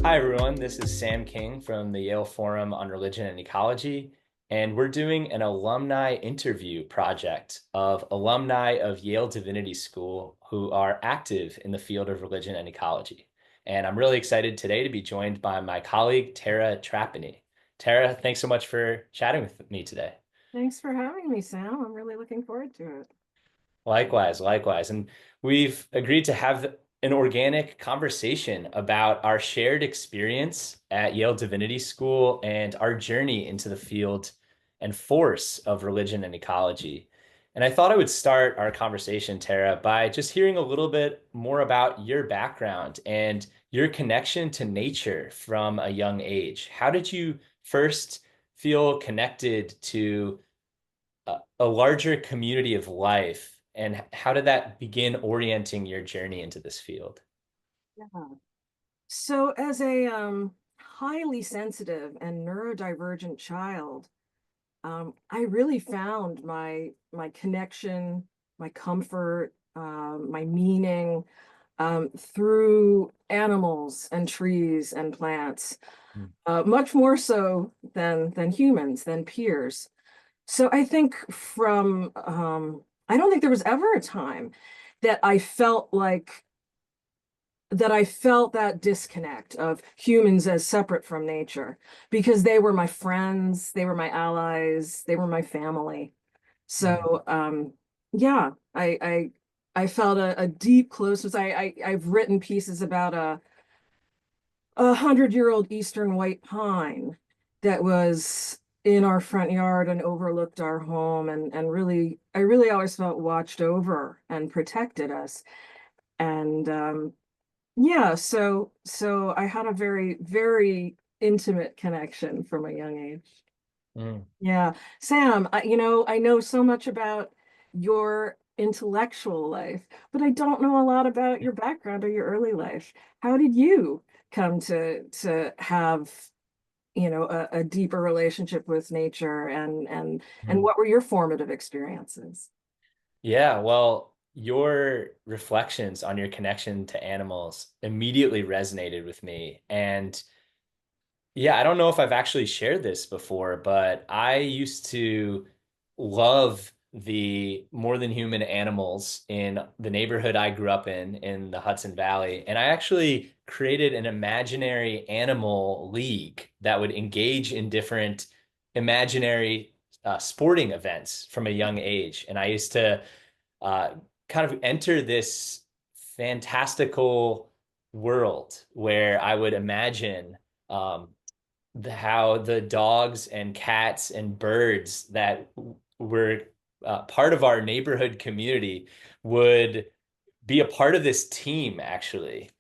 Hi, everyone. This is Sam King from the Yale Forum on Religion and Ecology, and we're doing an alumni interview project of alumni of Yale Divinity School who are active in the field of religion and ecology. And I'm really excited today to be joined by my colleague, Tara Trapani. Tara, thanks so much for chatting with me today. Thanks for having me, Sam. I'm really looking forward to it. Likewise, likewise. And we've agreed to have an organic conversation about our shared experience at Yale Divinity School and our journey into the field and force of religion and ecology. And I thought I would start our conversation, Tara, by just hearing a little bit more about your background and your connection to nature from a young age. How did you first feel connected to a larger community of life, and how did that begin orienting your journey into this field? Yeah. So, as a highly sensitive and neurodivergent child, I really found my connection, my comfort, my meaning through animals and trees and plants, Mm. much more so than humans, than peers. So I think I don't think there was ever a time that I felt that disconnect of humans as separate from nature because they were my friends, they were my allies, they were my family. Mm. So yeah, I felt a deep closeness. I've written pieces about a 100-year-old eastern white pine that was in our front yard and overlooked our home and really I really always felt watched over and protected us. And yeah, so I had a very intimate connection from a young age. Mm. Yeah. Sam, I know so much about your intellectual life, but I don't know a lot about your background or your early life. How did you come to have, a deeper relationship with nature and Mm. what were your formative experiences? Yeah, well, your reflections on your connection to animals immediately resonated with me. And yeah, I don't know if I've actually shared this before, but I used to love the more than human animals in the neighborhood I grew up in the Hudson Valley. And I actually created an imaginary animal league that would engage in different imaginary sporting events from a young age. And I used to uh, kind of enter this fantastical world where I would imagine. How the dogs and cats and birds that were part of our neighborhood community would be a part of this team actually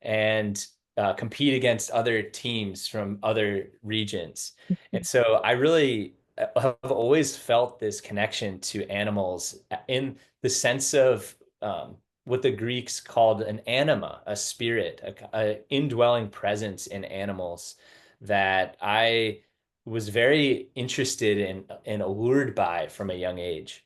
and compete against other teams from other regions. And so I really have always felt this connection to animals in the sense of what the Greeks called an anima, a spirit, a indwelling presence in animals that I was very interested in and allured by from a young age.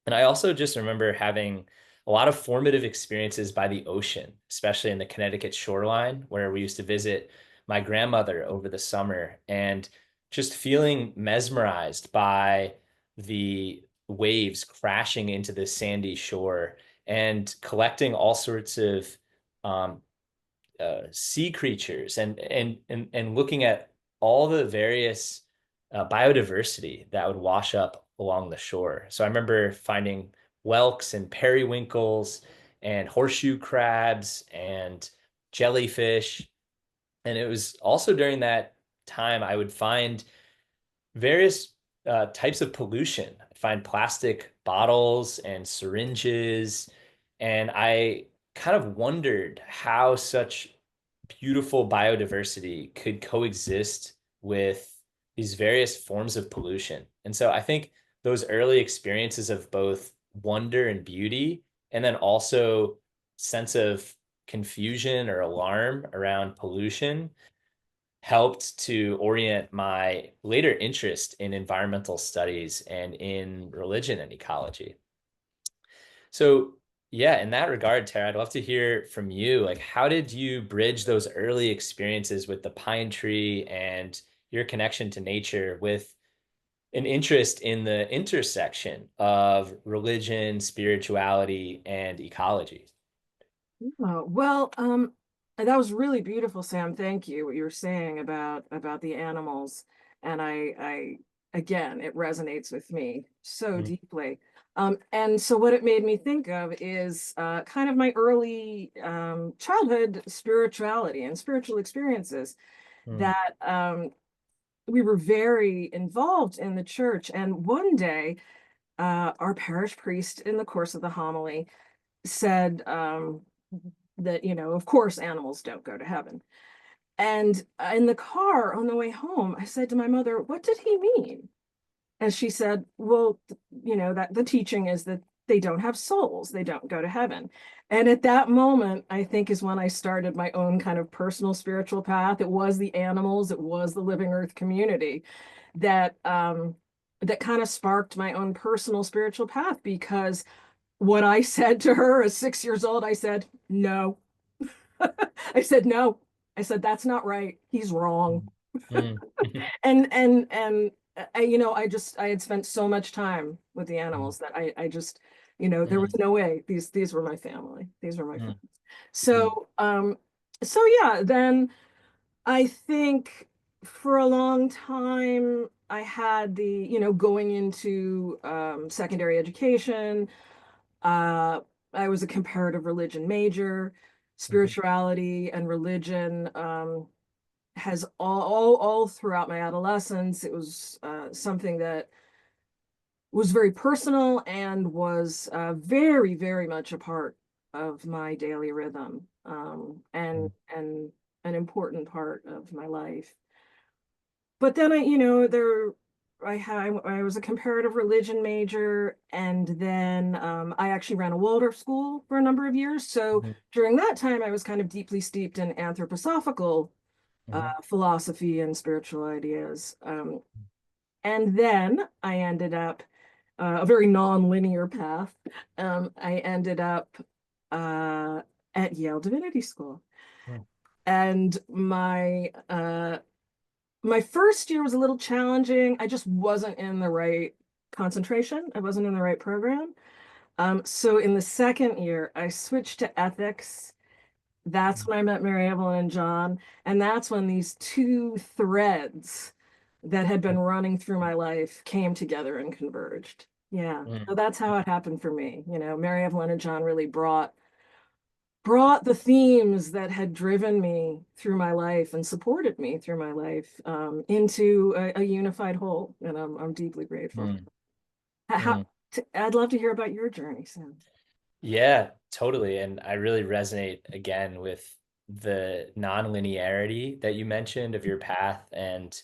And I also just remember having a lot of formative experiences by the ocean, especially in the Connecticut shoreline, where we used to visit my grandmother over the summer and just feeling mesmerized by the waves crashing into the sandy shore and collecting all sorts of um, sea creatures and looking at all the various biodiversity that would wash up along the shore. So I remember finding whelks and periwinkles and horseshoe crabs and jellyfish. And it was also during that time I would find various types of pollution. I'd find plastic bottles and syringes, and I kind of wondered how such beautiful biodiversity could coexist with these various forms of pollution. And so I think those early experiences of both wonder and beauty, and then also sense of confusion or alarm around pollution helped to orient my later interest in environmental studies and in religion and ecology. So Yeah, in that regard, Tara, I'd love to hear from you. Like, how did you bridge those early experiences with the pine tree and your connection to nature with an interest in the intersection of religion, spirituality, and ecology? Oh, well, that was really beautiful, Sam. Thank you. What you were saying about the animals, and I again, it resonates with me so Mm, deeply. And so what it made me think of is kind of my early childhood spirituality and spiritual experiences mm, that we were very involved in the church. And one day, our parish priest, in the course of the homily, said that, of course, animals don't go to heaven. And in the car on the way home, I said to my mother, "What did he mean?" And she said, "Well, that the teaching is that they don't have souls, they don't go to heaven." And at that moment, I think is when I started my own kind of personal spiritual path. It was the animals, it was the living earth community that that kind of sparked my own personal spiritual path, because what I said to her at 6 years old, I said, no. I said, no. I said, that's not right. He's wrong. mm, mm, And I had spent so much time with the mm, animals that I just, there was mm, no way. These were my family. These were my mm, friends. mm, So yeah, then I think for a long time I had going into secondary education. Uh, I was a comparative religion major. mhm, Spirituality and religion has all throughout my adolescence. It was something that was very personal and was very, very much a part of my daily rhythm, mm, and an important part of my life. But then I was a comparative religion major, and then I actually ran a Waldorf school for a number of years. So mhm, during that time, I was kind of deeply steeped in anthroposophical mhm, philosophy and spiritual ideas. And then I ended up a very non-linear path. I ended up uh, at Yale Divinity School, mm, and my first year was a little challenging. I just wasn't in the right concentration. I wasn't in the right program. So in the second year, I switched to ethics. That's mm, when I met Mary Evelyn and John. And that's when these two threads that had been running through my life came together and converged. Yeah. mm, So that's how it happened for me. Mary Evelyn and John really brought the themes that had driven me through my life and supported me through my life into a unified whole. And I'm deeply grateful. mm, How, mm. I'd love to hear about your journey, Sam. Yeah, totally. And I really resonate again with the non-linearity that you mentioned of your path and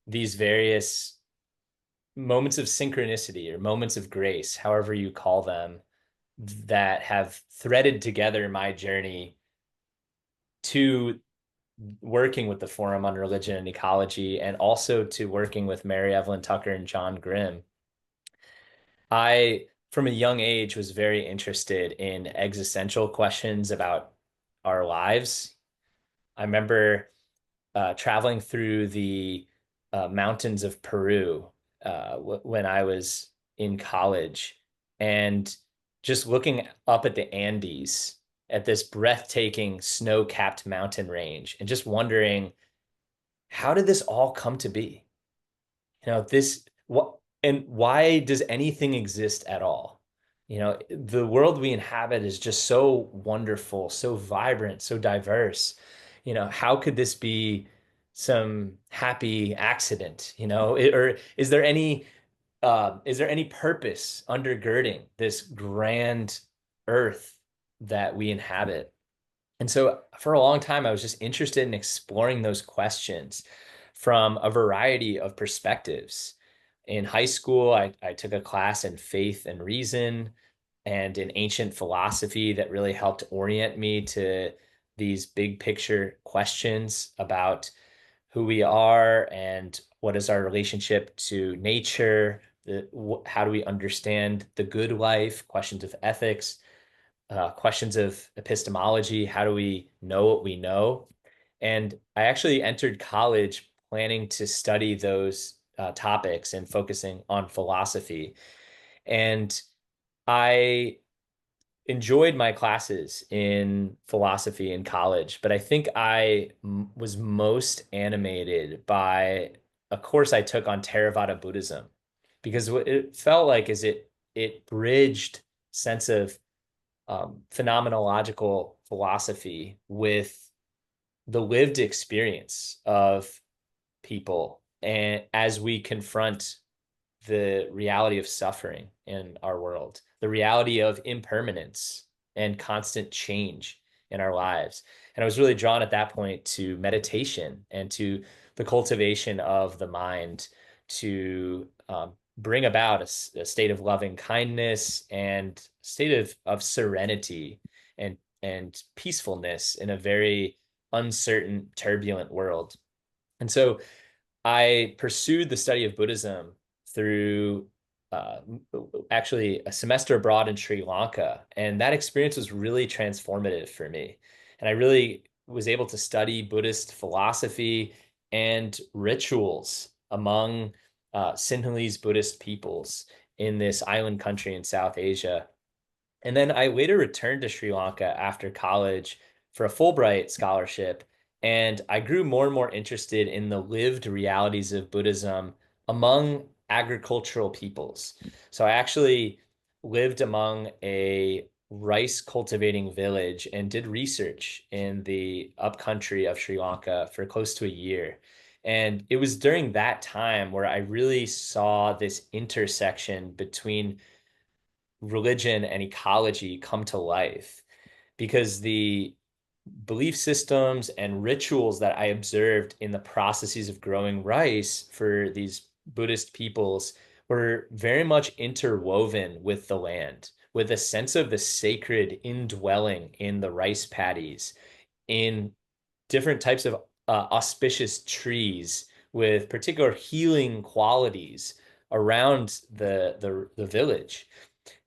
these various moments of synchronicity or moments of grace, however you call them, that have threaded together my journey to working with the Forum on Religion and Ecology and also to working with Mary Evelyn Tucker and John Grimm. I, from a young age, was very interested in existential questions about our lives. I remember traveling through the mountains of Peru when I was in college and just looking up at the Andes at this breathtaking snow-capped mountain range and just wondering, how did this all come to be? This what and why does anything exist at all? The world we inhabit is just so wonderful, so vibrant, so diverse. How could this be some happy accident? Or is there any purpose undergirding this grand earth that we inhabit? And so for a long time, I was just interested in exploring those questions from a variety of perspectives. In high school, I took a class in faith and reason and in ancient philosophy that really helped orient me to these big picture questions about who we are and what is our relationship to nature, how do we understand the good life, questions of ethics. questions of epistemology. How do we know what we know? And I actually entered college planning to study those topics and focusing on philosophy. And I enjoyed my classes in philosophy in college, but I think was most animated by a course I took on Theravada Buddhism because what it felt like is it bridged sense of phenomenological philosophy with the lived experience of people and as we confront the reality of suffering in our world, the reality of impermanence and constant change in our lives. And I was really drawn at that point to meditation and to the cultivation of the mind to bring about a state of loving kindness and state of serenity and peacefulness in a very uncertain, turbulent world. And so I pursued the study of Buddhism through uh, actually a semester abroad in Sri Lanka. And that experience was really transformative for me. And I really was able to study Buddhist philosophy and rituals among Sinhalese Buddhist peoples in this island country in South Asia. And then I later returned to Sri Lanka after college for a Fulbright scholarship. And I grew more and more interested in the lived realities of Buddhism among agricultural peoples. So I actually lived among a rice cultivating village and did research in the upcountry of Sri Lanka for close to a year. And it was during that time where I really saw this intersection between religion and ecology come to life because the belief systems and rituals that I observed in the processes of growing rice for these Buddhist peoples were very much interwoven with the land, with a sense of the sacred indwelling in the rice paddies, in different types of auspicious trees with particular healing qualities around the village.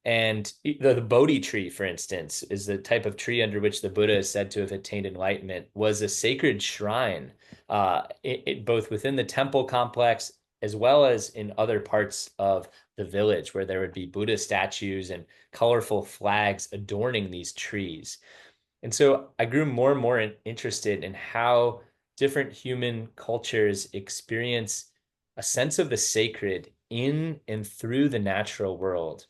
And the Bodhi tree, for instance, is the type of tree under which the Buddha is said to have attained enlightenment, was a sacred shrine, both within the temple complex as well as in other parts of the village, where there would be Buddha statues and colorful flags adorning these trees. And so I grew more and more interested in how different human cultures experience a sense of the sacred in and through the natural world.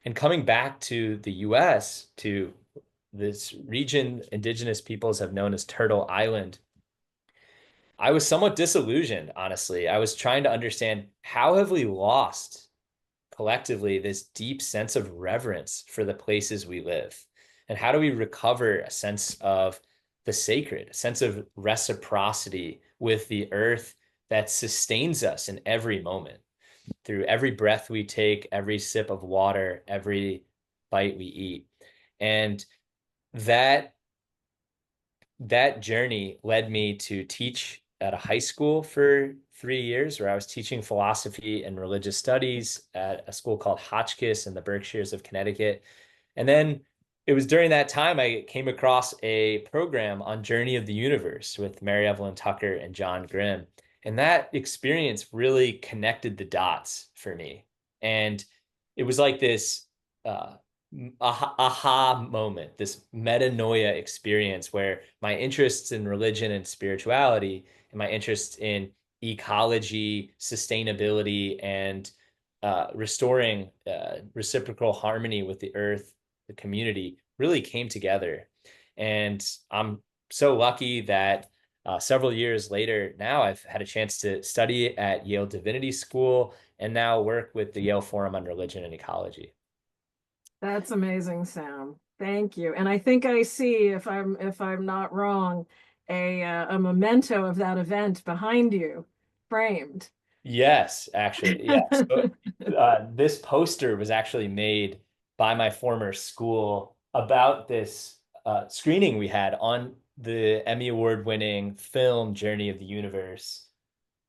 And coming back to the US, to this region indigenous peoples have known as Turtle Island, I was somewhat disillusioned, honestly. I was trying to understand how have we lost collectively this deep sense of reverence for the places we live? And how do we recover a sense of the sacred, a sense of reciprocity with the earth that sustains us in every moment? Through every breath we take, every sip of water, every bite we eat. And that that journey led me to teach at a high school for 3 years, where I was teaching philosophy and religious studies at a school called Hotchkiss in the Berkshires of Connecticut. And then it was during that time I came across a program on Journey of the Universe with Mary Evelyn Tucker and John Grimm. And that experience really connected the dots for me. And it was like this uh, aha moment, this metanoia experience where my interests in religion and spirituality and my interests in ecology, sustainability, and restoring reciprocal harmony with the earth, the community really came together. And I'm so lucky that several years later, now I've had a chance to study at Yale Divinity School and now work with the Yale Forum on Religion and Ecology. That's amazing, Sam. Thank you. And I think I see, if I'm not wrong, a memento of that event behind you, framed. Yes, actually, yeah. So this poster was actually made by my former school about this screening we had on the Emmy Award winning film Journey of the Universe.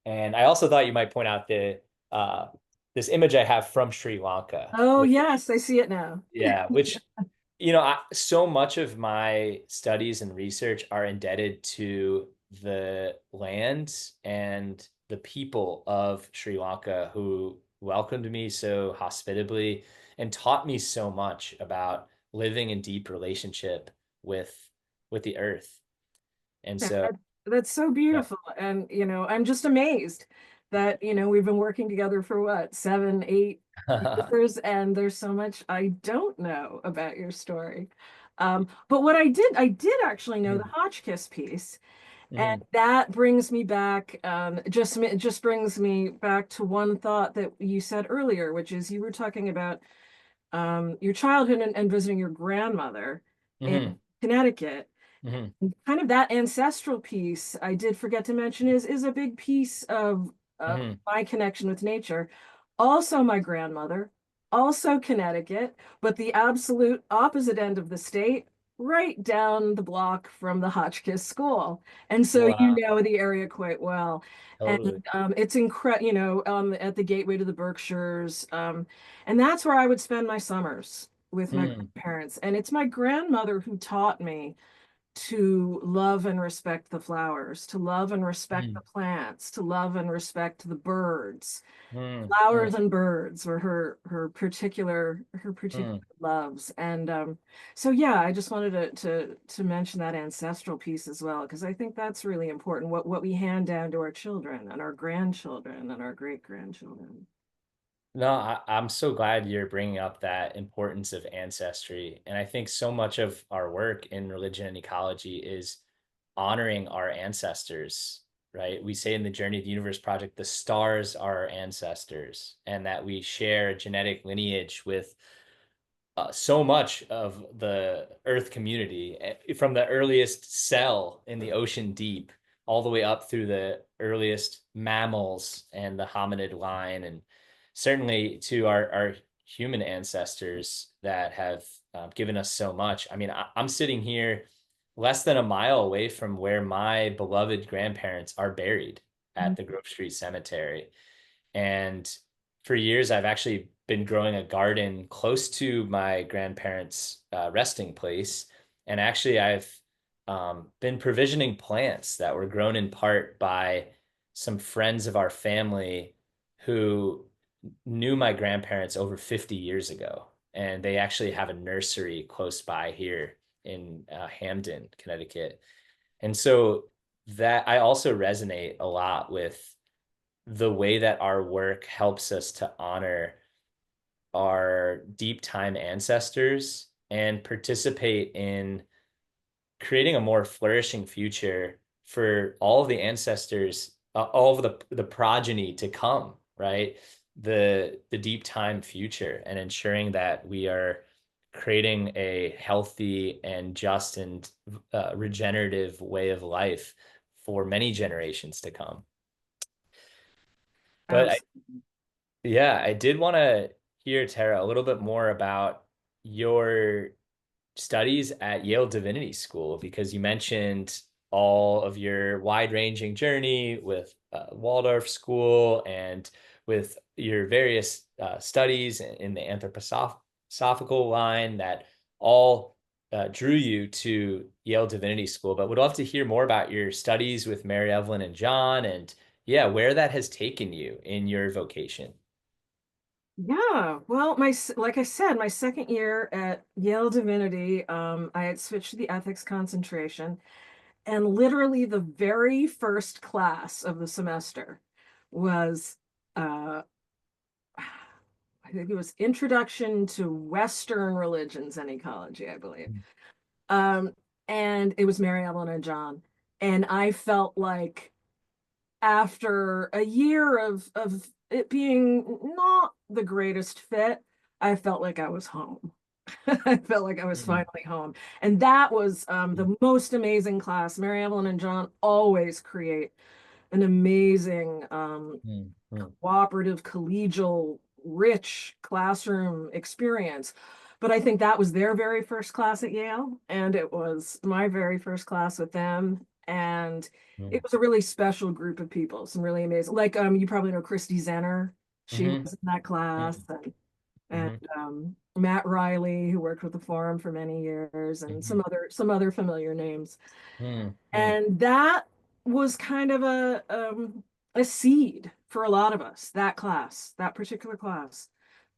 And I also thought you might point out the this image I have from Sri Lanka, Oh, which yes, I see it now. yeah, which So much of my studies and research are indebted to the land and the people of Sri Lanka who welcomed me so hospitably and taught me so much about living in deep relationship with with the earth. And Yeah, so, that's so yeah. beautiful. And, I'm just amazed that, we've been working together for what, 7, 8 years, and there's so much I don't know about your story. But what I did actually know the Mhm, Hotchkiss piece. And mhm, that brings me back, it just brings me back to one thought that you said earlier, which is you were talking about your childhood and visiting your grandmother in mhm, Connecticut. mhm, Kind of that ancestral piece I did forget to mention is a big piece of mhm. my connection with nature. Also my grandmother, also Connecticut, but the absolute opposite end of the state, right down the block from the Hotchkiss School. And so you Wow, know the area quite well. And totally. it's incredible, at the gateway to the Berkshires. And that's where I would spend my summers with my Mm, grandparents. And it's my grandmother who taught me to love and respect the flowers, to love and respect the mm, plants, to love and respect the birds. mm, mm, Flowers and birds were her particular mm. loves. And so yeah, I just wanted to mention that ancestral piece as well, because I think that's really important, what we hand down to our children and our grandchildren and our great grandchildren. No, I'm so glad you're bringing up that importance of ancestry. And I think so much of our work in religion and ecology is honoring our ancestors, right? We say in the Journey of the Universe project, the stars are our ancestors, and that we share a genetic lineage with so much of the Earth community, from the earliest cell in the ocean deep, all the way up through the earliest mammals and the hominid line, and certainly to our human ancestors that have given us so much. I mean, I'm sitting here less than a mile away from where my beloved grandparents are buried at the Grove Street Cemetery. And for years, I've actually been growing a garden close to my grandparents' resting place. And actually, I've been provisioning plants that were grown in part by some friends of our family who knew my grandparents over 50 years ago. And they actually have a nursery close by here in Hamden, Connecticut. And so that I also resonate a lot with the way that our work helps us to honor our deep time ancestors and participate in creating a more flourishing future for all of the ancestors, all of the progeny to come, right? The deep time future, and ensuring that we are creating a healthy and just and regenerative way of life for many generations to come. But Absolutely. yeah, I did want to hear, Tara, a little bit more about your studies at Yale Divinity School because you mentioned all of your wide-ranging journey with Waldorf School and with your various studies in the anthroposophical line that all drew you to Yale Divinity School. But would love to hear more about your studies with Mary Evelyn and John, and yeah, where that has taken you in your vocation. Yeah, well, like I said, my second year at Yale Divinity, I had switched to the ethics concentration, and literally the very first class of the semester was, uh, I think it was Introduction to Western Religions and Ecology, I believe. Um, and it was Mary Ellen and John, and I felt like after a year of it being not the greatest fit, I felt like I was home. I felt like I was Mm, finally home. And that was mm, the most amazing class. Mary Evelyn and John always create an amazing mm, mm, cooperative, collegial, rich classroom experience. But I think that was their very first class at Yale, and it was my very first class with them. And it mm, was a really special group of people, some really amazing. Like you probably know Christy Zenner. She mhm, was in that class, mm, and mhm, Matt Riley, who worked with the Forum for many years, and Mhm. some other familiar names. Mm, mm, And that was kind of a seed for a lot of us. That class, that particular class,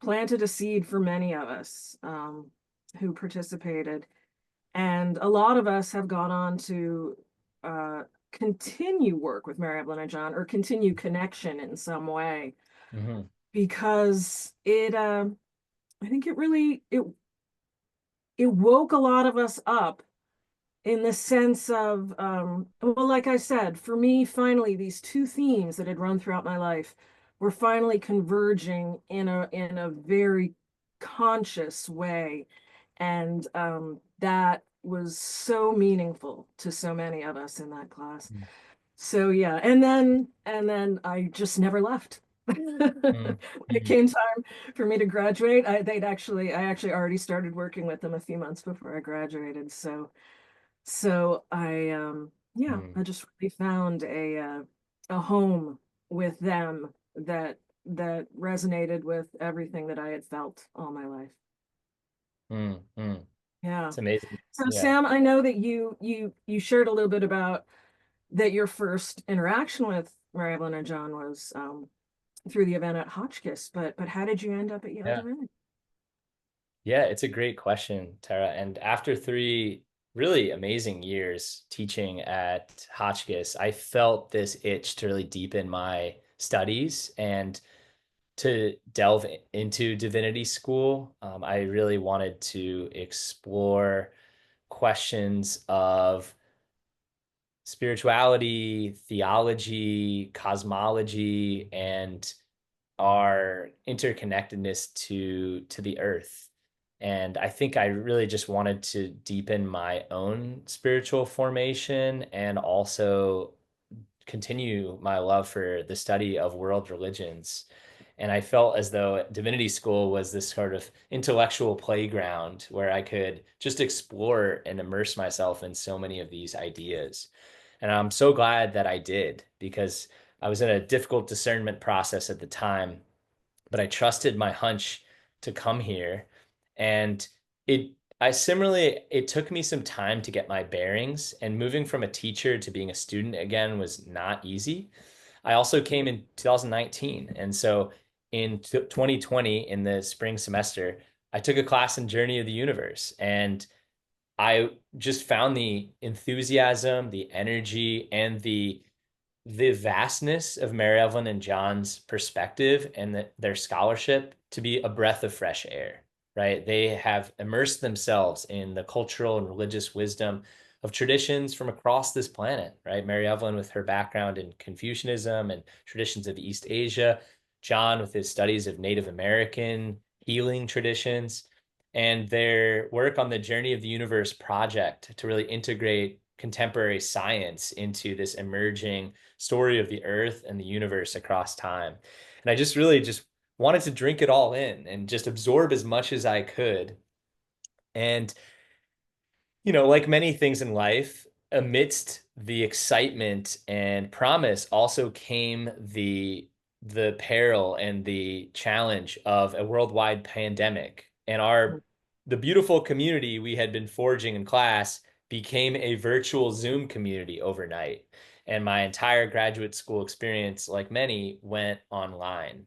planted a seed for many of us who participated. And a lot of us have gone on to uh, continue work with Mary Evelyn and John, or continue connection in some way, mhm, because I think it woke a lot of us up in the sense of, well, like I said, for me, finally, these two themes that had run throughout my life were finally converging in a very conscious way. And that was so meaningful to so many of us in that class. mm, So yeah, and then I just never left. mm, When it mm, came time for me to graduate, I actually already started working with them a few months before I graduated. So I yeah, mm, I just really found a home with them that resonated with everything that I had felt all my life. mm, mm. Yeah. It's amazing. So Yeah. Sam, I know that you shared a little bit about that your first interaction with Mary Evelyn and John was through the event at Hotchkiss, but how did you end up at Yale Yeah. Divinity? Yeah, it's a great question, Tara. And after 3 really amazing years teaching at Hotchkiss, I felt this itch to really deepen my studies and to delve into divinity school. I really wanted to explore questions of spirituality, theology, cosmology, and our interconnectedness to the earth. And I think I really just wanted to deepen my own spiritual formation and also continue my love for the study of world religions. And I felt as though divinity school was this sort of intellectual playground where I could just explore and immerse myself in so many of these ideas. And I'm so glad that I did because I was in a difficult discernment process at the time, but I trusted my hunch to come here. And it, I similarly, it took me some time to get my bearings, and moving from a teacher to being a student again was not easy. I also came in 2019. And so in 2020, in the spring semester, I took a class in Journey of the Universe, and I just found the enthusiasm, the energy, and the vastness of Mary Evelyn and John's perspective and their scholarship to be a breath of fresh air, right? They have immersed themselves in the cultural and religious wisdom of traditions from across this planet, right? Mary Evelyn with her background in Confucianism and traditions of East Asia, John with his studies of Native American healing traditions, and their work on the Journey of the Universe project to really integrate contemporary science into this emerging story of the earth and the universe across time. And I just really just wanted to drink it all in and just absorb as much as I could. And, like many things in life, amidst the excitement and promise also came the peril and the challenge of a worldwide pandemic. And the beautiful community we had been forging in class became a virtual Zoom community overnight. And my entire graduate school experience, like many, went online.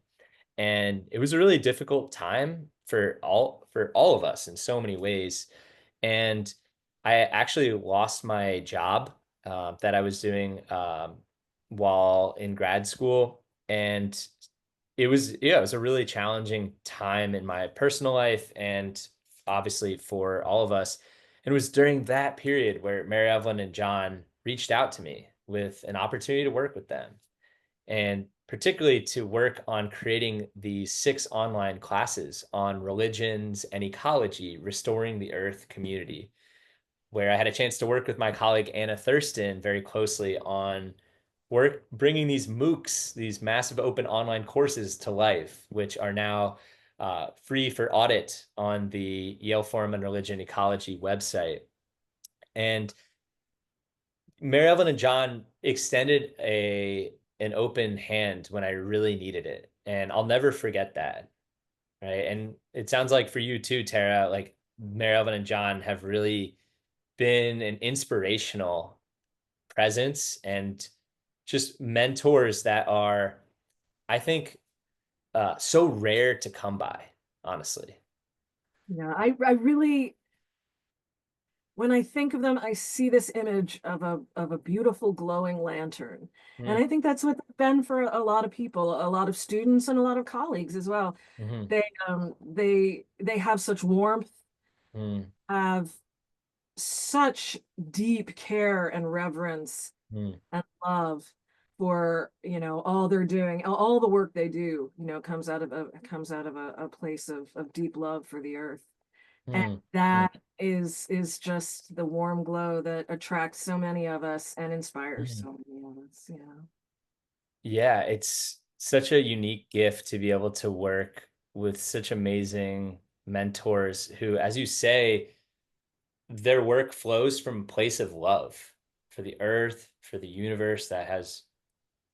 And it was a really difficult time for all of us in so many ways. And I actually lost my job that I was doing while in grad school, and it was a really challenging time in my personal life and obviously for all of us. And it was during that period where Mary Evelyn and John reached out to me with an opportunity to work with them, and particularly to work on creating the 6 online classes on religions and ecology, restoring the earth community, where I had a chance to work with my colleague Anna Thurston very closely on work bringing these MOOCs, these massive open online courses to life, which are now free for audit on the Yale Forum and Religion and Ecology website. And Mary Evelyn and John extended an open hand when I really needed it. And I'll never forget that. right? And it sounds like for you too, Tara, like Mary Ellen and John have really been an inspirational presence and just mentors that are, I think, so rare to come by, honestly. Yeah, I really, when I think of them, I see this image of a beautiful glowing lantern. And Mm, I think that's what they've been for a lot of people, a lot of students and a lot of colleagues as well. hmm They have such warmth, mm, have such deep care and reverence mm, and love for, all they're doing, all the work they do, comes out of a place of deep love for the earth. And mm, mm, that is just the warm glow that attracts so many of us and inspires mm. so many of us. Yeah. Yeah, it's such a unique gift to be able to work with such amazing mentors who, as you say, their work flows from a place of love for the earth, for the universe that has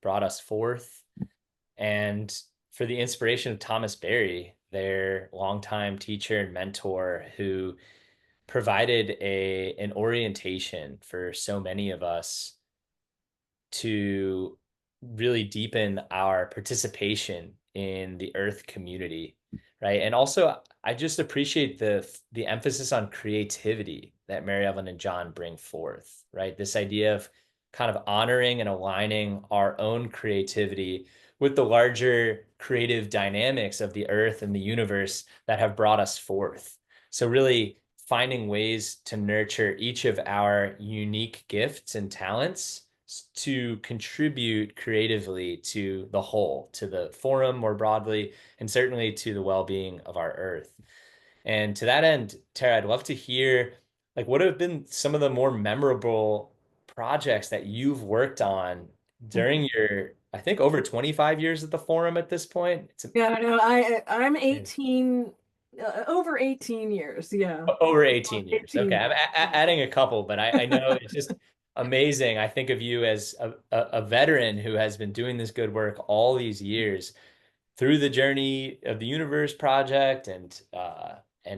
brought us forth, and for the inspiration of Thomas Berry, their longtime teacher and mentor, who provided an orientation for so many of us to really deepen our participation in the earth community, right? And also I just appreciate the emphasis on creativity that Mary Evelyn and John bring forth, right? This idea of kind of honoring and aligning our own creativity with the larger creative dynamics of the earth and the universe that have brought us forth. So really finding ways to nurture each of our unique gifts and talents to contribute creatively to the whole, to the forum more broadly, and certainly to the well-being of our earth. And to that end, Tara, I'd love to hear like what have been some of the more memorable projects that you've worked on during your, I think, over 25 years at the forum at this point. It's Yeah, no, I'm amazing. 18, over 18 years. Yeah. Over 18 years. Okay, 18 I'm years. Yeah. adding a couple, but I know it's just amazing. I think of you as a veteran who has been doing this good work all these years through the journey of the Universe Project and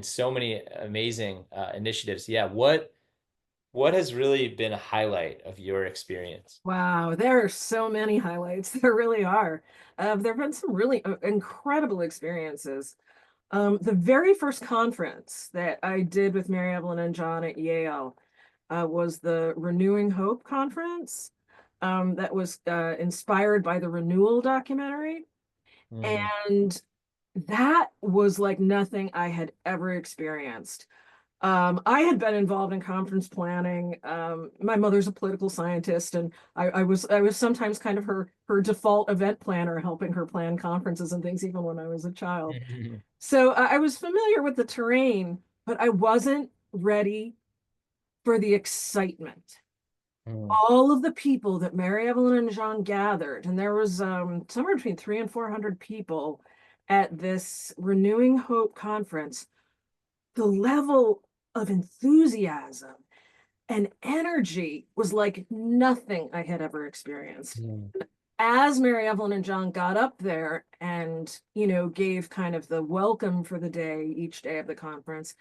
so many amazing initiatives. Yeah, what has really been a highlight of your experience? Wow, there are so many highlights. There really are. There have been some really incredible experiences. The very first conference that I did with Mary Evelyn and John at Yale was the Renewing Hope conference. That was inspired by the Renewal documentary. Mm, And that was like nothing I had ever experienced. I had been involved in conference planning. My mother's a political scientist, and I was sometimes kind of her default event planner, helping her plan conferences and things, even when I was a child. mm, So I was familiar with the terrain, but I wasn't ready for the excitement. mm, All of the people that Mary Evelyn and Jean gathered, and there was somewhere between 300 and 400 people at this Renewing Hope conference. The level of enthusiasm and energy was like nothing I had ever experienced. mm, As Mary Evelyn and John got up there and, gave kind of the welcome for the day, each day of the conference,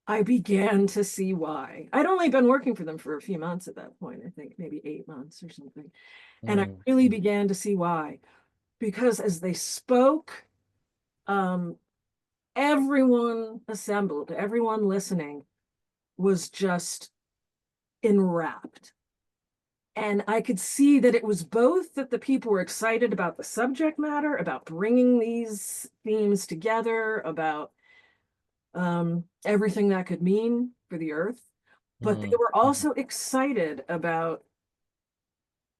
I began to see why. I'd only been working for them for a few months at that point, I think maybe 8 months or something. And I mm, really mm, began to see why. Because as they spoke, um, everyone assembled, everyone listening was just enwrapped. And I could see that it was both that the people were excited about the subject matter, about bringing these themes together, about everything that could mean for the earth, but they mm, were mm, also excited about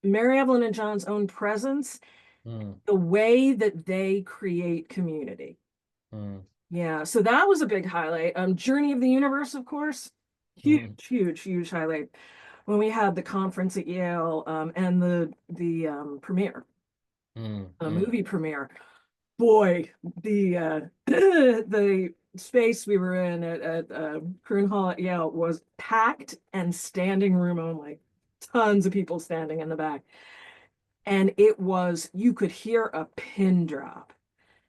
Mary Evelyn and John's own presence, mm, the way that they create community. mm, Yeah, so that was a big highlight. Journey of the Universe, of course, huge, mm, huge, huge highlight when we had the conference at Yale and the premiere, mm, mm, movie premiere. Boy, the the space we were in at Croon Hall at Yale was packed and standing room only. Tons of people standing in the back. And it was, you could hear a pin drop.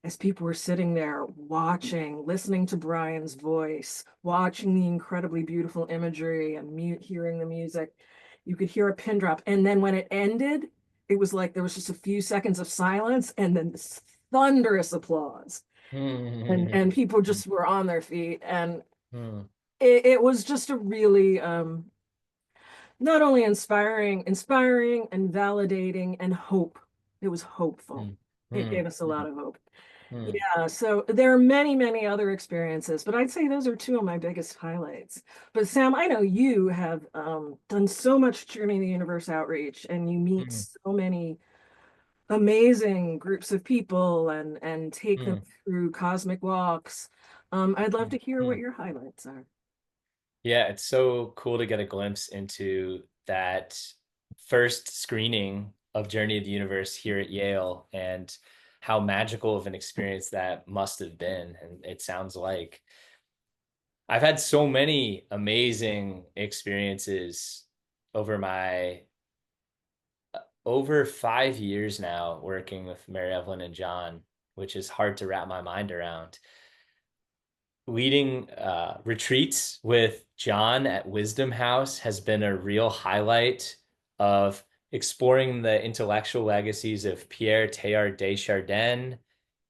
as people were sitting there watching, listening to Brian's voice, watching the incredibly beautiful imagery and hearing the music. You could hear a pin drop. And then when it ended, it was like there was just a few seconds of silence and then this thunderous applause. And people just were on their feet. And it was just a really not only inspiring and validating and hope. It was hopeful. It gave us a lot of hope. Yeah, so there are many, many other experiences, but I'd say those are two of my biggest highlights. But Sam, I know you have done so much Journey to the Universe outreach, and you meet so many amazing groups of people and take them through cosmic walks. I'd love to hear what your highlights are. Yeah, it's so cool to get a glimpse into that first screening of Journey of the Universe here at Yale and how magical of an experience that must have been. And it sounds like I've had so many amazing experiences over my over 5 years now working with Mary Evelyn and John, which is hard to wrap my mind around. Leading retreats with John at Wisdom House has been a real highlight of exploring the intellectual legacies of Pierre Teilhard de Chardin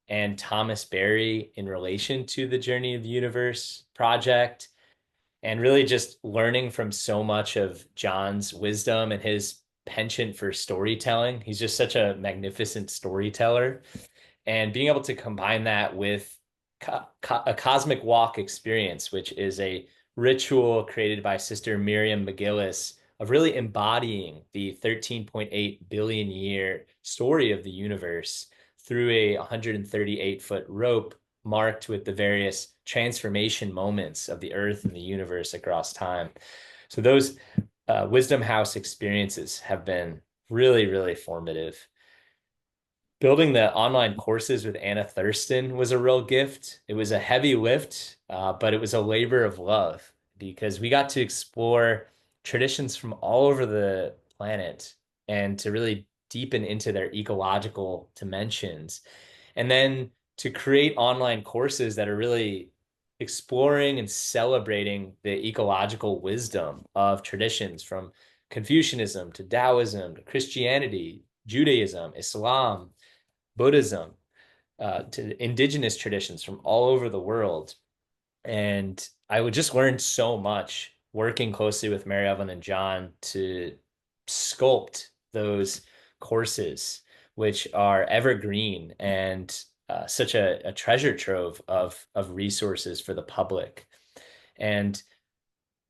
and Thomas Berry in relation to the Journey of the Universe project, and really just learning from so much of John's wisdom and his penchant for storytelling. He's just such a magnificent storyteller, and being able to combine that with a cosmic walk experience, which is a ritual created by Sister Miriam McGillis of really embodying the 13.8 billion year story of the universe through a 138-foot rope marked with the various transformation moments of the earth and the universe across time. So those Wisdom House experiences have been really, really formative. Building the online courses with Anna Thurston was a real gift. It was a heavy lift, but it was a labor of love because we got to explore traditions from all over the planet and to really deepen into their ecological dimensions. And then to create online courses that are really exploring and celebrating the ecological wisdom of traditions from Confucianism to Taoism to Christianity, Judaism, Islam, Buddhism, to indigenous traditions from all over the world. And I would just learn so much working closely with Mary Evelyn and John to sculpt those courses, which are evergreen and such a treasure trove of resources for the public. And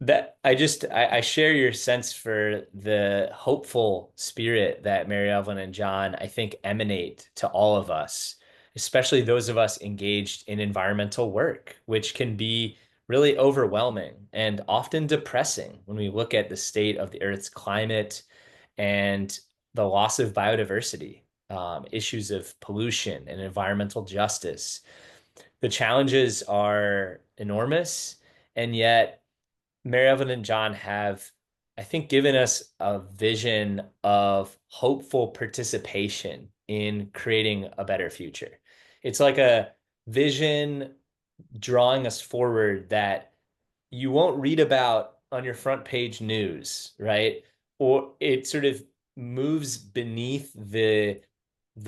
that I share your sense for the hopeful spirit that Mary Evelyn and John, I think, emanate to all of us, especially those of us engaged in environmental work, which can be really overwhelming and often depressing when we look at the state of the Earth's climate and the loss of biodiversity, issues of pollution and environmental justice. The challenges are enormous, and yet Mary Evelyn and John have, I think, given us a vision of hopeful participation in creating a better future. It's like a vision drawing us forward that you won't read about on your front page news, right? Or it sort of moves beneath the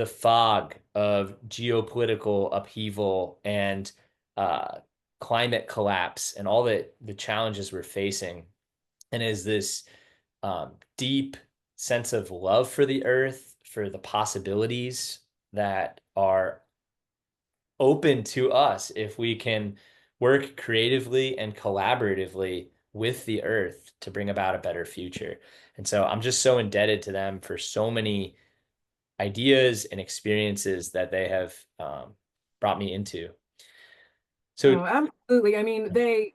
fog of geopolitical upheaval and uh, climate collapse and all the challenges we're facing, and is this deep sense of love for the earth, for the possibilities that are open to us if we can work creatively and collaboratively with the earth to bring about a better future. And so I'm just so indebted to them for so many ideas and experiences that they have brought me into. So, Oh, absolutely. I mean, they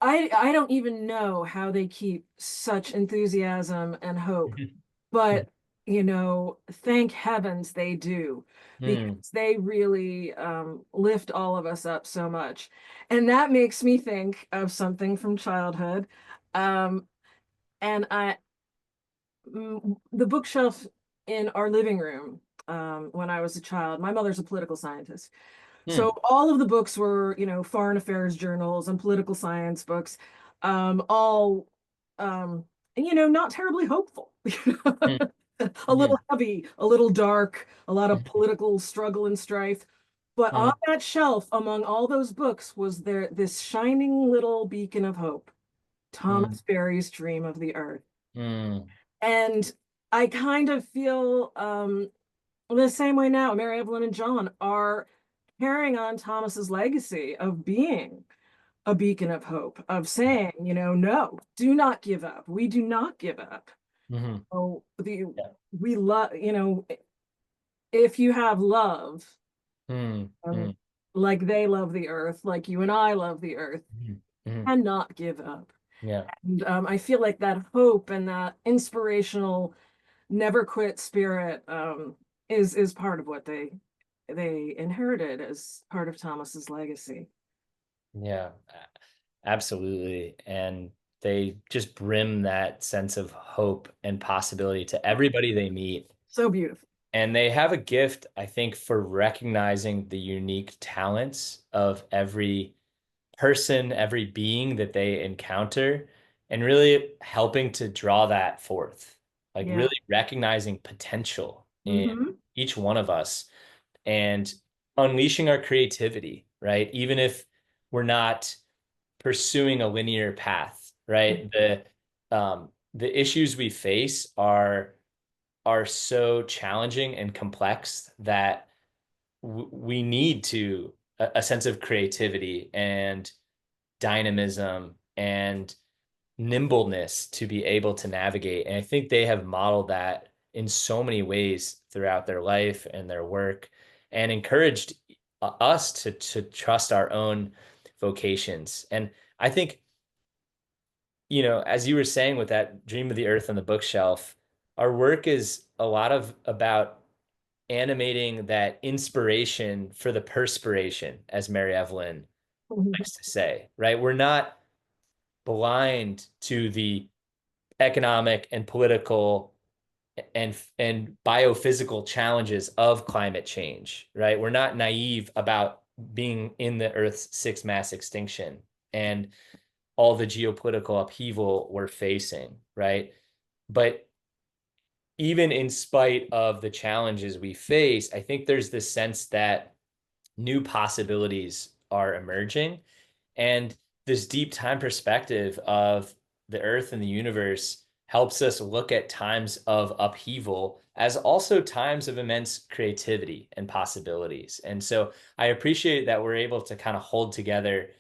I don't even know how they keep such enthusiasm and hope, but thank heavens they do, hmm, because they really lift all of us up so much. And that makes me think of something from childhood. Um, and the bookshelf in our living room, when I was a child. My mother's a political scientist. So Hmm. all of the books were, foreign affairs journals and political science books, all, um, not terribly hopeful. Hmm. A little heavy, a little dark, a lot of political struggle and strife. But on Hmm. that shelf, among all those books, was there this shining little beacon of hope, Hmm. Thomas Berry's Dream of the Earth. Hmm. And I kind of feel the same way now. Mary Evelyn and John are carrying on Thomas's legacy of being a beacon of hope, of saying, no, do not give up. We do not give up. Hmm. Oh, Yeah. we love, if you have love, Hmm. Hmm. um, like they love the earth, like you and I love the earth, Hmm. Hmm. cannot give up. Yeah. And I feel like that hope and that inspirational, never quit spirit is part of what they inherited as part of Thomas's legacy. Yeah. Absolutely. And they just brim that sense of hope and possibility to everybody they meet. So beautiful. And they have a gift, I think, for recognizing the unique talents of every person, every being that they encounter, and really helping to draw that forth. Like Yeah. really recognizing potential in Hmm. each one of us and unleashing our creativity, right? Even if we're not pursuing a linear path, right? The issues we face are so challenging and complex that we need to a sense of creativity and dynamism and nimbleness to be able to navigate. And I think they have modeled that in so many ways throughout their life and their work and encouraged us to trust our own vocations. And I think, as you were saying with that Dream of the Earth on the bookshelf, our work is a lot of about animating that inspiration for the perspiration, as Mary Evelyn likes to say, right? We're not blind to the economic and political and biophysical challenges of climate change, right? We're not naive about being in the Earth's sixth mass extinction and all the geopolitical upheaval we're facing, right? But even in spite of the challenges we face, I think there's this sense that new possibilities are emerging. And this deep time perspective of the earth and the universe helps us look at times of upheaval as also times of immense creativity and possibilities. And so I appreciate that we're able to kind of hold together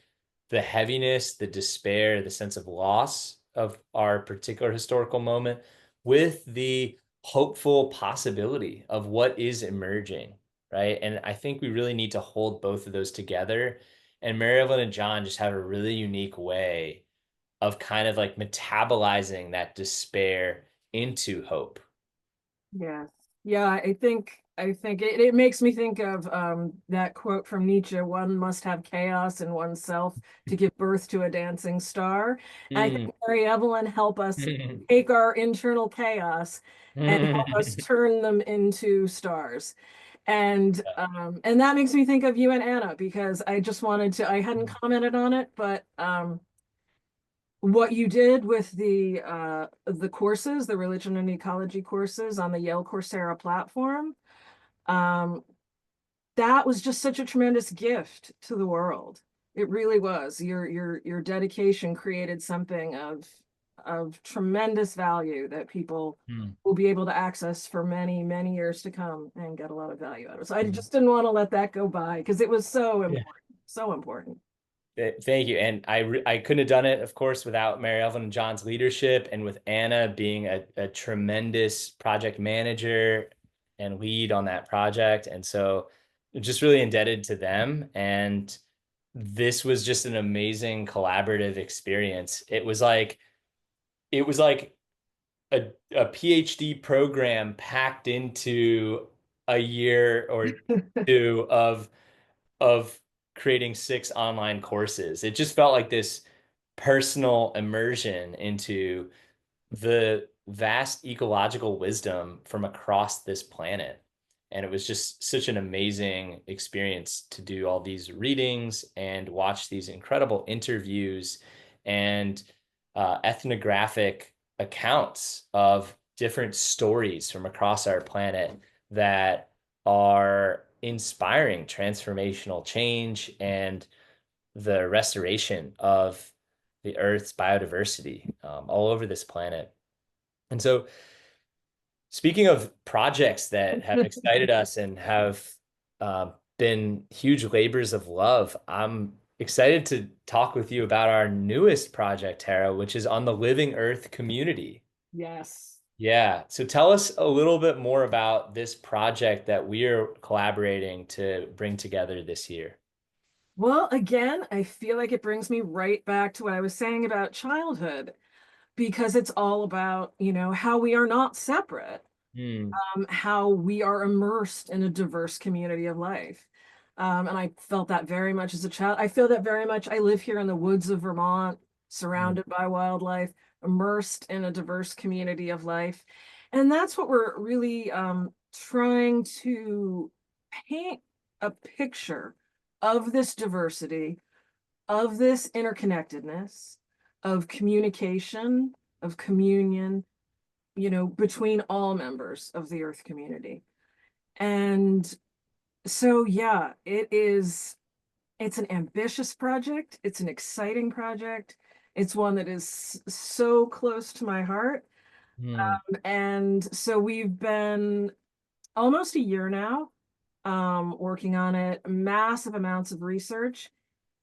the heaviness, the despair, the sense of loss of our particular historical moment with the hopeful possibility of what is emerging, right? And I think we really need to hold both of those together. And Mary Evelyn and John just have a really unique way of kind of like metabolizing that despair into hope. Yes. Yeah, I think it makes me think of that quote from Nietzsche, one must have chaos in oneself to give birth to a dancing star. And I Mm. think Mary Evelyn help us take our internal chaos and help us turn them into stars. And that makes me think of you and Anna because I hadn't commented on it, but what you did with the courses, the religion and ecology courses on the Yale Coursera platform, um, that was just such a tremendous gift to the world. It really was. Your dedication created something of tremendous value that people Mm. will be able to access for many, many years to come and get a lot of value out of it. So I Mm. just didn't want to let that go by because it was so Yeah. important, so important. Thank you. And I couldn't have done it, of course, without Mary Ellen and John's leadership and with Anna being a tremendous project manager and lead on that project. And so just really indebted to them. And this was just an amazing collaborative experience. It was like a PhD program packed into a year or two of creating 6 online courses. It just felt like this personal immersion into the vast ecological wisdom from across this planet. And it was just such an amazing experience to do all these readings and watch these incredible interviews and ethnographic accounts of different stories from across our planet that are inspiring transformational change and the restoration of the Earth's biodiversity all over this planet. And so, speaking of projects that have excited us and have been huge labors of love, I'm excited to talk with you about our newest project, Tara, which is on the Living Earth community. Yes. Yeah. So tell us a little bit more about this project that we are collaborating to bring together this year. Well, again, I feel like it brings me right back to what I was saying about childhood, because it's all about, how we are not separate, Hmm. how we are immersed in a diverse community of life. And I felt that very much as a child. I feel that very much. I live here in the woods of Vermont, Hmm. surrounded by wildlife, immersed in a diverse community of life. And that's what we're really trying to paint a picture of this diversity, of this interconnectedness, of communication, of communion, between all members of the Earth community. And so, yeah, it's an ambitious project. It's an exciting project. It's one that is so close to my heart. Hmm. And so we've been almost a year now, working on it, massive amounts of research,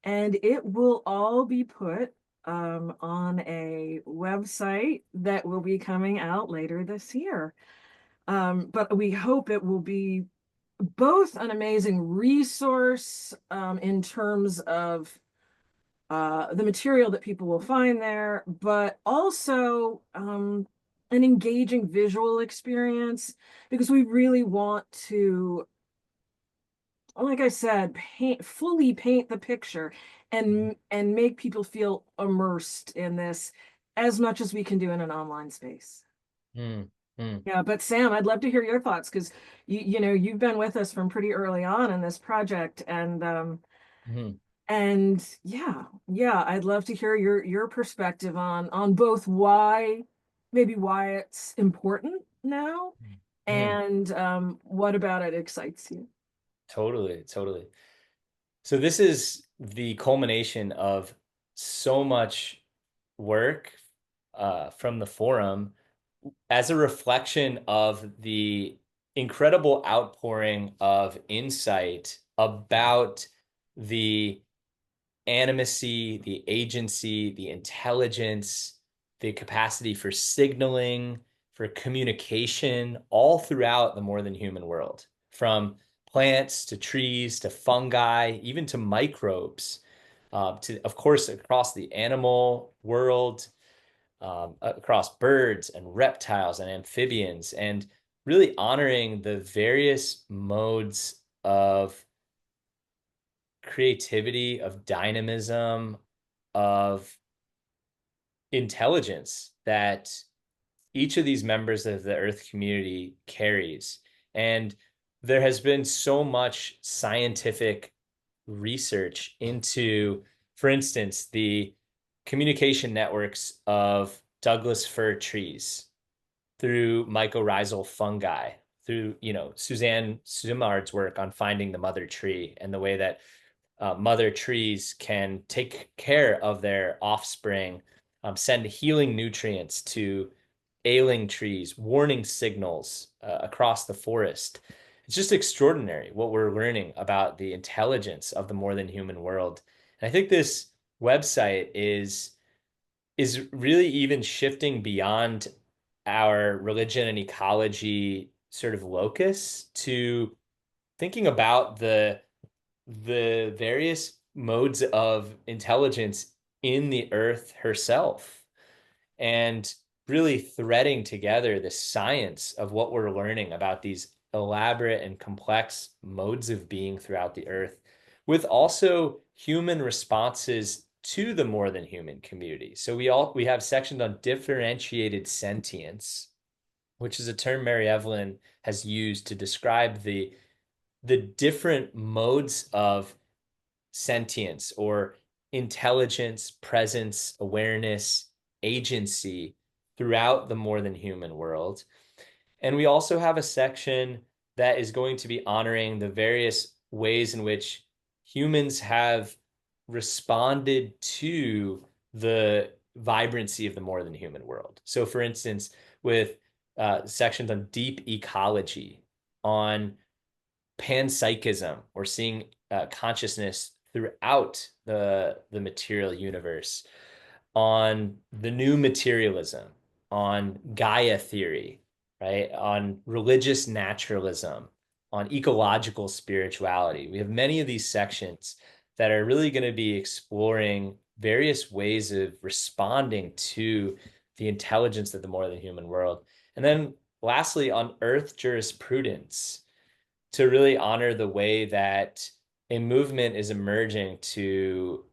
and it will all be put on a website that will be coming out later this year. But we hope it will be both an amazing resource in terms of the material that people will find there, but also an engaging visual experience, because we really want to, like I said, fully paint the picture and make people feel immersed in this as much as we can do in an online space. Hmm. Hmm. Yeah, but Sam, I'd love to hear your thoughts, because you've been with us from pretty early on in this project, Hmm. and yeah, I'd love to hear your perspective on both maybe why it's important now, Hmm. and what about it excites you. Totally, totally. So this is the culmination of so much work from the forum as a reflection of the incredible outpouring of insight about the animacy, the agency, the intelligence, the capacity for signaling, for communication, all throughout the more than human world, from plants to trees to fungi, even to microbes, to, of course, across the animal world, across birds and reptiles and amphibians, and really honoring the various modes of creativity, of dynamism, of intelligence that each of these members of the Earth community carries. And there has been so much scientific research into, for instance, the communication networks of Douglas fir trees through mycorrhizal fungi, through, Suzanne Simard's work on finding the mother tree and the way that mother trees can take care of their offspring, send healing nutrients to ailing trees, warning signals across the forest. It's just extraordinary what we're learning about the intelligence of the more than human world. And I think this website is really even shifting beyond our religion and ecology sort of locus to thinking about the various modes of intelligence in the earth herself and really threading together the science of what we're learning about these elaborate and complex modes of being throughout the earth with also human responses to the more than human community. So we have sections on differentiated sentience, which is a term Mary Evelyn has used to describe the different modes of sentience or intelligence, presence, awareness, agency throughout the more than human world. And we also have a section that is going to be honoring the various ways in which humans have responded to the vibrancy of the more than human world. So, for instance, with sections on deep ecology, on panpsychism, or seeing consciousness throughout the material universe, on the new materialism, on Gaia theory, right? On religious naturalism, on ecological spirituality. We have many of these sections that are really going to be exploring various ways of responding to the intelligence of the more than human world. And then lastly, on earth jurisprudence, to really honor the way that a movement is emerging to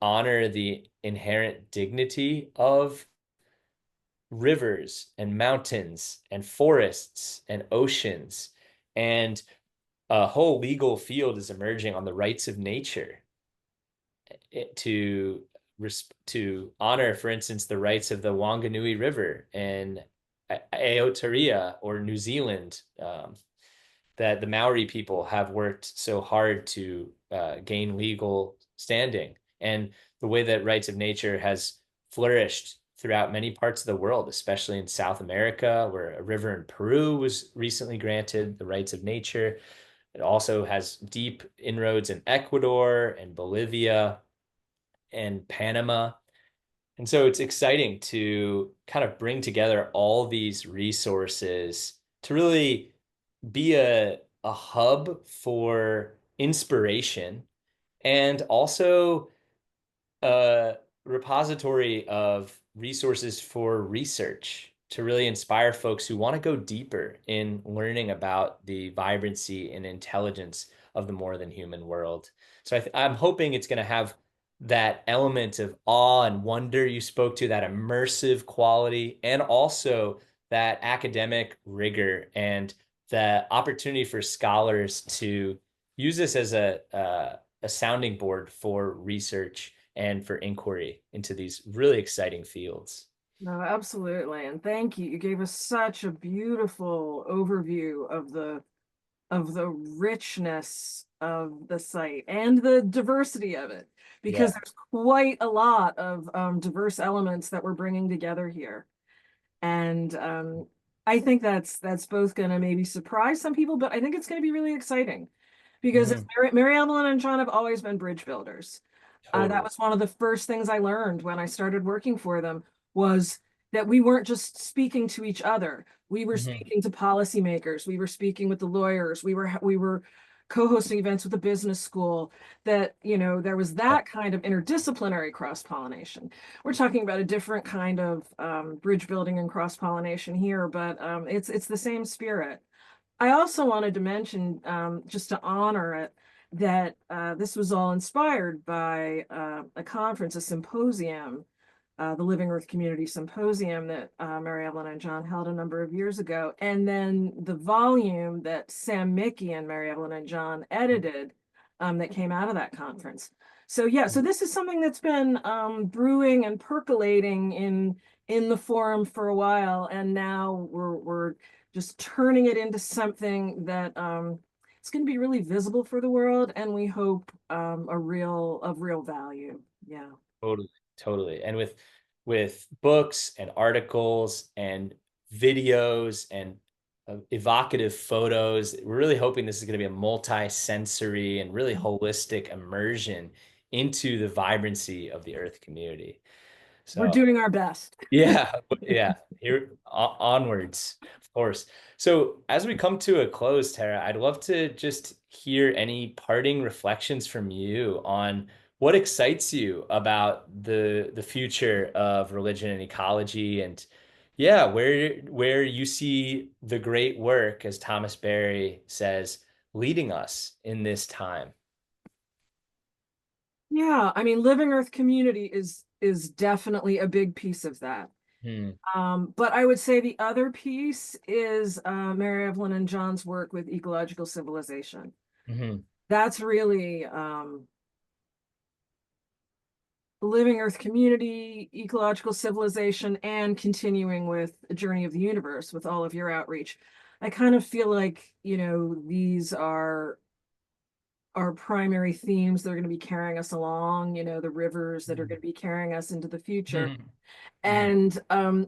honor the inherent dignity of rivers and mountains and forests and oceans. And a whole legal field is emerging on the rights of nature to to honor, for instance, the rights of the Wanganui River in Aotearoa or New Zealand, that the Maori people have worked so hard to gain legal standing, and the way that rights of nature has flourished throughout many parts of the world, especially in South America, where a river in Peru was recently granted the rights of nature. It also has deep inroads in Ecuador and Bolivia and Panama. And so it's exciting to kind of bring together all these resources to really be a hub for inspiration and also a repository of resources for research to really inspire folks who want to go deeper in learning about the vibrancy and intelligence of the more than human world. So I'm hoping it's going to have that element of awe and wonder you spoke to, that immersive quality, and also that academic rigor and the opportunity for scholars to use this as a sounding board for research and for inquiry into these really exciting fields. No, absolutely. And thank you. You gave us such a beautiful overview of the richness of the site and the diversity of it, because Yeah. there's quite a lot of diverse elements that we're bringing together here. And I think that's both going to maybe surprise some people, but I think it's going to be really exciting because Hmm. Mary Evelyn and John have always been bridge builders. That Totally. was one of the first things I learned when I started working for them was that we weren't just speaking to each other. We were Hmm. speaking to policymakers. We were speaking with the lawyers. We were co-hosting events with the business school. That, there was Yeah, that kind of interdisciplinary cross-pollination. We're talking about a different kind of bridge building and cross-pollination here, but it's the same spirit. I also wanted to mention, just to honor it, that this was all inspired by a conference, a symposium, the Living Earth Community Symposium that Mary Evelyn and John held a number of years ago, and then the volume that Sam Mickey and Mary Evelyn and John edited that came out of that conference. So yeah, so this is something that's been brewing and percolating in the forum for a while, and now we're just turning it into something that it's going to be really visible for the world, and we hope of real value. Yeah. totally, totally. And with books and articles and videos and evocative photos, we're really hoping this is going to be a multi-sensory and really holistic immersion into the vibrancy of the Earth community. We're So doing our best. yeah, yeah. Here onwards, of course. So as we come to a close, Tara, I'd love to just hear any parting reflections from you on what excites you about the future of religion and ecology, and yeah, where you see the great work, as Thomas Berry says, leading us in this time. Yeah, I mean, Living Earth community is definitely a big piece of that. Hmm. But I would say the other piece is Mary Evelyn and John's work with ecological civilization. Hmm. That's really living Earth community, ecological civilization, and continuing with a journey of the universe with all of your outreach. I kind of feel like, these are our primary themes that are going to be carrying us along, the rivers that are going to be carrying us into the future. Hmm. Hmm. And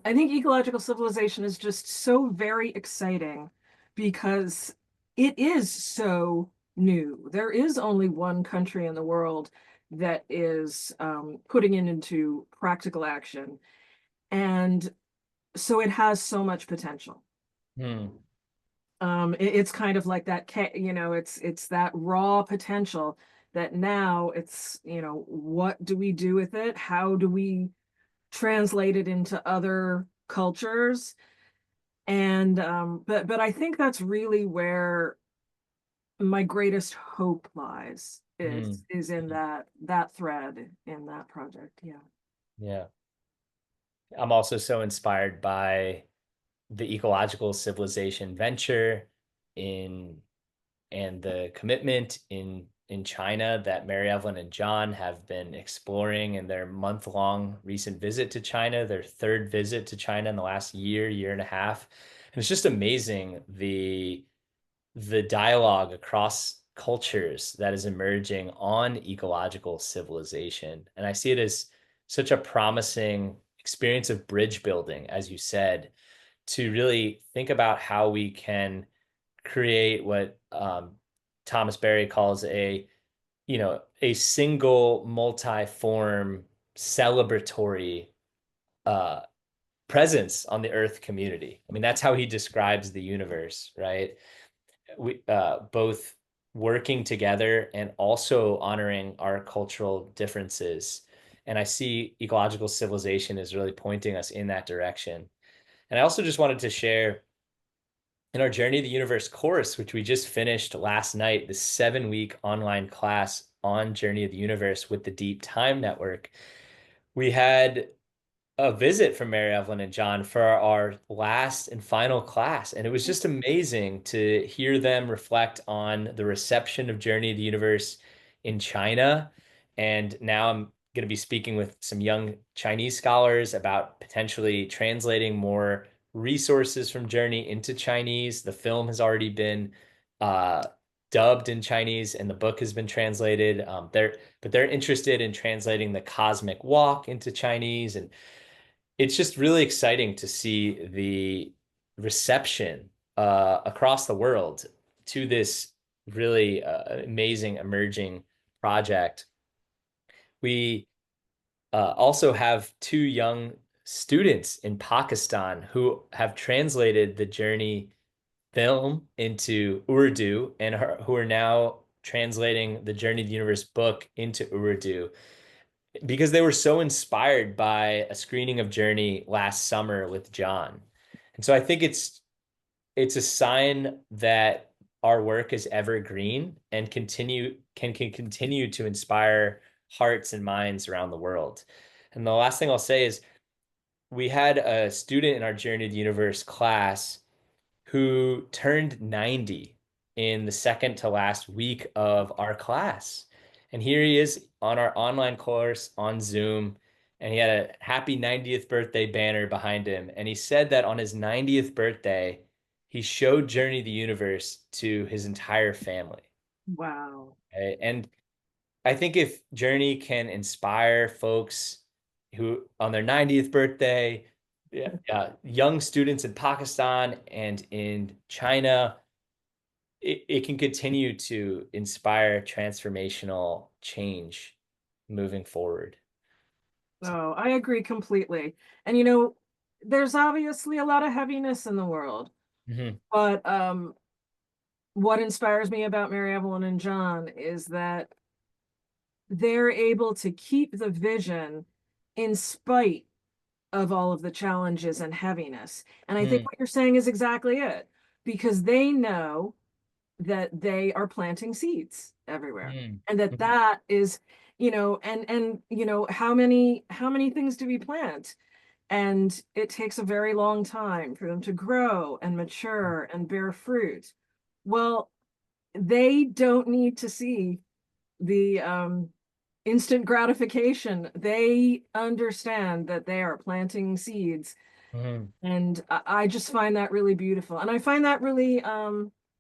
I think ecological civilization is just so very exciting because it is so new. There is only one country in the world that is putting it into practical action. And so it has so much potential. Hmm. It's kind of like that, it's that raw potential that now it's, what do we do with it? How do we translate it into other cultures? And but I think that's really where my greatest hope lies Hmm. is in that thread in that project. Yeah. Yeah. I'm also so inspired by the ecological civilization venture in and the commitment in China that Mary Evelyn and John have been exploring in their month-long recent visit to China, their third visit to China in the last year and a half. And it's just amazing the dialogue across cultures that is emerging on ecological civilization. And I see it as such a promising experience of bridge building, as you said, to really think about how we can create what Thomas Berry calls a single multi-form celebratory uh, presence on the Earth community. I mean, that's how he describes the universe, right? We both working together and also honoring our cultural differences. And I see ecological civilization is really pointing us in that direction. And I also just wanted to share in our Journey of the Universe course, which we just finished last night, the 7-week online class on Journey of the Universe with the Deep Time Network, we had a visit from Mary Evelyn and John for our last and final class. And it was just amazing to hear them reflect on the reception of Journey of the Universe in China. And now I'm going to be speaking with some young Chinese scholars about potentially translating more resources from Journey into Chinese. The film has already been uh, dubbed in Chinese and the book has been translated. But they're interested in translating the Cosmic Walk into Chinese, and it's just really exciting to see the reception across the world to this really amazing emerging project. We also have two young students in Pakistan who have translated the Journey film into Urdu and who are now translating the Journey of the Universe book into Urdu because they were so inspired by a screening of Journey last summer with John. And so I think it's a sign that our work is evergreen and can continue to inspire hearts and minds around the world. And the last thing I'll say is we had a student in our Journey to the Universe class who turned 90 in the second to last week of our class. And here he is on our online course on Zoom, and he had a happy 90th birthday banner behind him. And he said that on his 90th birthday, he showed Journey to the Universe to his entire family. Wow. Okay? And I think if Journey can inspire folks who on their 90th birthday, yeah, young students in Pakistan and in China, it can continue to inspire transformational change moving forward. So, Oh, I agree completely. And there's obviously a lot of heaviness in the world, mhm, but what inspires me about Mary Evelyn and John is that they're able to keep the vision in spite of all of the challenges and heaviness. And I think mm, what you're saying is exactly it, because they know that they are planting seeds everywhere. mm, And mhm, that is, and how many things do we plant? and it takes a very long time for them to grow and mature and bear fruit. Well, they don't need to see the instant gratification. They understand that they are planting seeds. Mhm. And I just find that really beautiful. And I find that really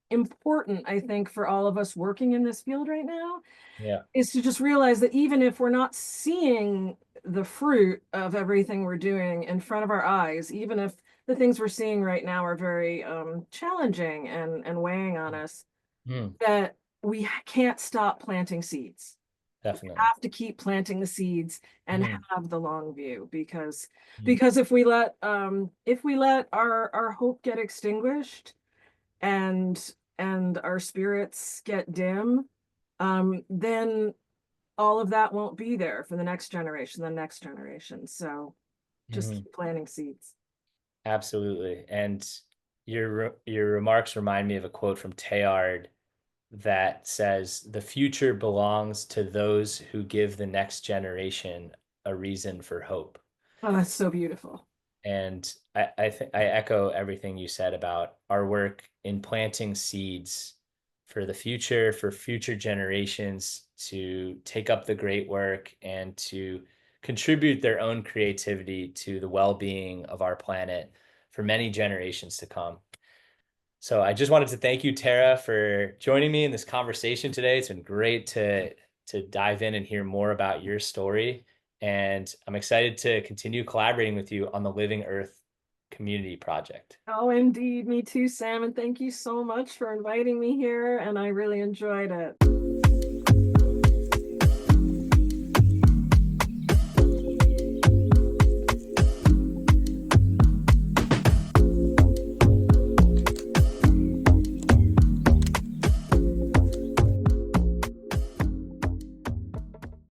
important, I think, for all of us working in this field right now, Yeah. is to just realize that even if we're not seeing the fruit of everything we're doing in front of our eyes, even if the things we're seeing right now are very challenging and weighing on us, Mhm. that we can't stop planting seeds. We Definitely. have to keep planting the seeds and Mhm. have the long view, Mhm. because if we let our hope get extinguished and our spirits get dim, then all of that won't be there for the next generation, the next generation. So just Mhm. keep planting seeds. Absolutely. And your remarks remind me of a quote from Teilhard that says, "The future belongs to those who give the next generation a reason for hope." Oh, that's so beautiful. And I think I echo everything you said about our work in planting seeds for the future, for future generations to take up the great work and to contribute their own creativity to the well-being of our planet for many generations to come. So I just wanted to thank you, Tara, for joining me in this conversation today. It's been great to dive in and hear more about your story. And I'm excited to continue collaborating with you on the Living Earth Community Project. Oh, indeed. Me too, Sam. And thank you so much for inviting me here. And I really enjoyed it.